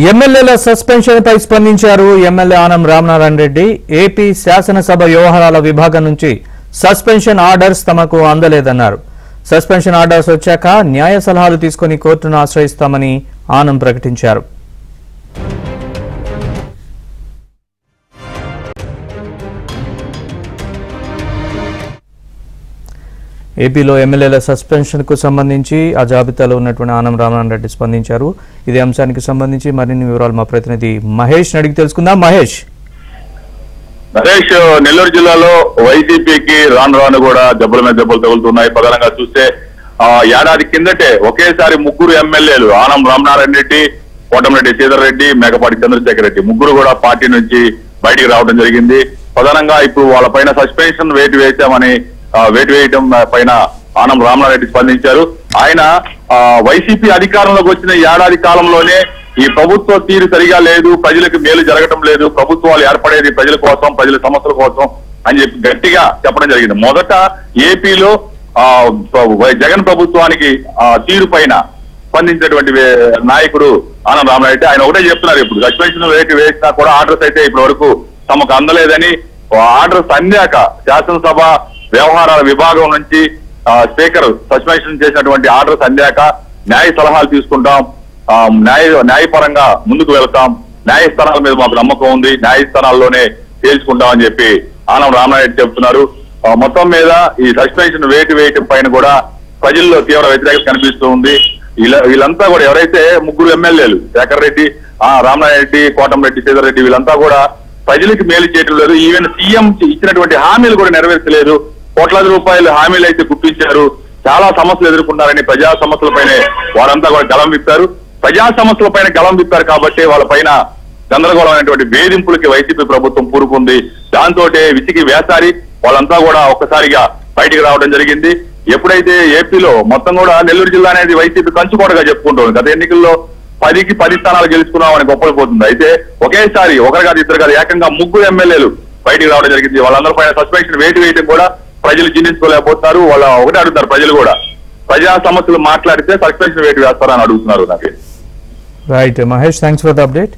ఎమ్మెల్యేల సస్పెన్షన్ పై స్పందించారు MLA Anam Ramanarayana Reddy. AP శాసనసభ వ్యవహారాల విభాగం నుంచి సస్పెన్షన్ ఆర్డర్స్ తమకు అందలేదన్నారు. సస్పెన్షన్ ఆర్డర్స్ వచ్చాక న్యాయ సలహాలు తీసుకుని కోర్టును ఆశ్రయిస్తామని ఆనం ప్రకటించారు. ఏపీలో ఎమ్మెల్యేల సస్పెన్షన్ కు సంబంధించి ఆ జాబితాలో ఉన్నటువంటి ఆనం రామనారాయణ రెడ్డి స్పందించారు. ఇదే అంశానికి సంబంధించి మరిన్ని వివరాలు మా ప్రతినిధి మహేష్ అడిగి తెలుసుకుందాం. మహేష్, నెల్లూరు జిల్లాలో వైసీపీకి రాను కూడా దెబ్బల మీద దెబ్బలు తగులుతున్నాయి. ప్రధానంగా చూస్తే ఏడాది కిందటే ఒకేసారి ముగ్గురు ఎమ్మెల్యేలు ఆనం రామనారాయణ రెడ్డి, కోటమిరెడ్డి శ్రీధర్ రెడ్డి, మేకపాటి చంద్రశేఖర్ రెడ్డి ముగ్గురు కూడా పార్టీ నుంచి బయటికి రావడం జరిగింది. ప్రధానంగా ఇప్పుడు వాళ్ళ పైన సస్పెన్షన్ వేటు వేశామని వేటు వేయడం పైన ఆనం రామనారాయణ రెడ్డి స్పందించారు. ఆయన వైసీపీ అధికారంలోకి వచ్చిన ఏడాది కాలంలోనే ఈ ప్రభుత్వ తీరు సరిగా లేదు, ప్రజలకు మేలు జరగటం లేదు, ప్రభుత్వాలు ఏర్పడేది ప్రజల కోసం, ప్రజల సమస్యల కోసం అని చెప్పి గట్టిగా చెప్పడం జరిగింది. మొదట ఏపీలో జగన్ ప్రభుత్వానికి తీరు పైన స్పందించినటువంటి నాయకుడు ఆనం రామనారాయణ రెడ్డి. ఆయన ఒకటే చెప్తున్నారు, ఇప్పుడు సస్పెన్షన్ వేటు వేసినా కూడా ఆర్డర్స్ అయితే ఇప్పటి వరకు తమకు అందలేదని. ఆర్డర్స్ అందాక శాసనసభ వ్యవహారాల విభాగం నుంచి స్పీకర్ సస్పెన్షన్ చేసినటువంటి ఆర్డర్స్ అందాక న్యాయ సలహాలు తీసుకుంటాం, న్యాయపరంగా ముందుకు వెళ్తాం, న్యాయస్థానాల మీద మాకు నమ్మకం ఉంది, న్యాయస్థానాల్లోనే తేల్చుకుంటామని చెప్పి ఆనం రామనారాయణ రెడ్డి చెప్తున్నారు. మొత్తం మీద ఈ సస్పెన్షన్ వేటు వేయటం పైన కూడా ప్రజల్లో తీవ్ర వ్యతిరేకత కనిపిస్తూ ఉంది. వీళ్ళంతా కూడా ఎవరైతే ముగ్గురు ఎమ్మెల్యేలు శేఖర్ రెడ్డి, రామనారాయణ రెడ్డి, కోటమిరెడ్డి శ్రీధర్ రెడ్డి వీళ్ళంతా కూడా ప్రజలకు మేలు చేయటం లేదు. ఈవెన్ సీఎం ఇచ్చినటువంటి హామీలు కూడా నెరవేర్చలేదు. కోట్లాది రూపాయలు హామీలు అయితే గుర్తించారు. చాలా సమస్యలు ఎదుర్కొంటారని ప్రజా సమస్యలపైనే వారంతా కూడా గలం విప్పారు. ప్రజా సమస్యలపైన గలం విప్పారు కాబట్టి వాళ్ళ పైన గందరగోళమైనటువంటి వేధింపులకి వైసీపీ ప్రభుత్వం పూరుకుంది. దాంతో విసిగి వేసారి వాళ్ళంతా కూడా ఒక్కసారిగా బయటికి రావడం జరిగింది. ఎప్పుడైతే ఏపీలో మొత్తం కూడా నెల్లూరు జిల్లా అనేది వైసీపీ కంచుకోటగా చెప్పుకుంటుంది. గత ఎన్నికల్లో 10కి 10 స్థానాలు గెలుచుకున్నామని గొప్పలు పోతుంది. అయితే ఒకేసారి ఒకరు కాదు ఇద్దరు కాదు ఏకంగా ముగ్గురు ఎమ్మెల్యేలు బయటికి రావడం జరిగింది. వాళ్ళందరి పైన సస్పెన్షన్ వేటు వేయడం కూడా ప్రజలు జీర్ణించుకోలేకపోతున్నారు. వాళ్ళ ఒకటే అడుగుతారు, ప్రజలు కూడా ప్రజా సమస్యలు మాట్లాడితే సస్పెన్షన్ వేటు వేస్తారని అడుగుతున్నారు. నాకు right Mahesh, thanks for the update.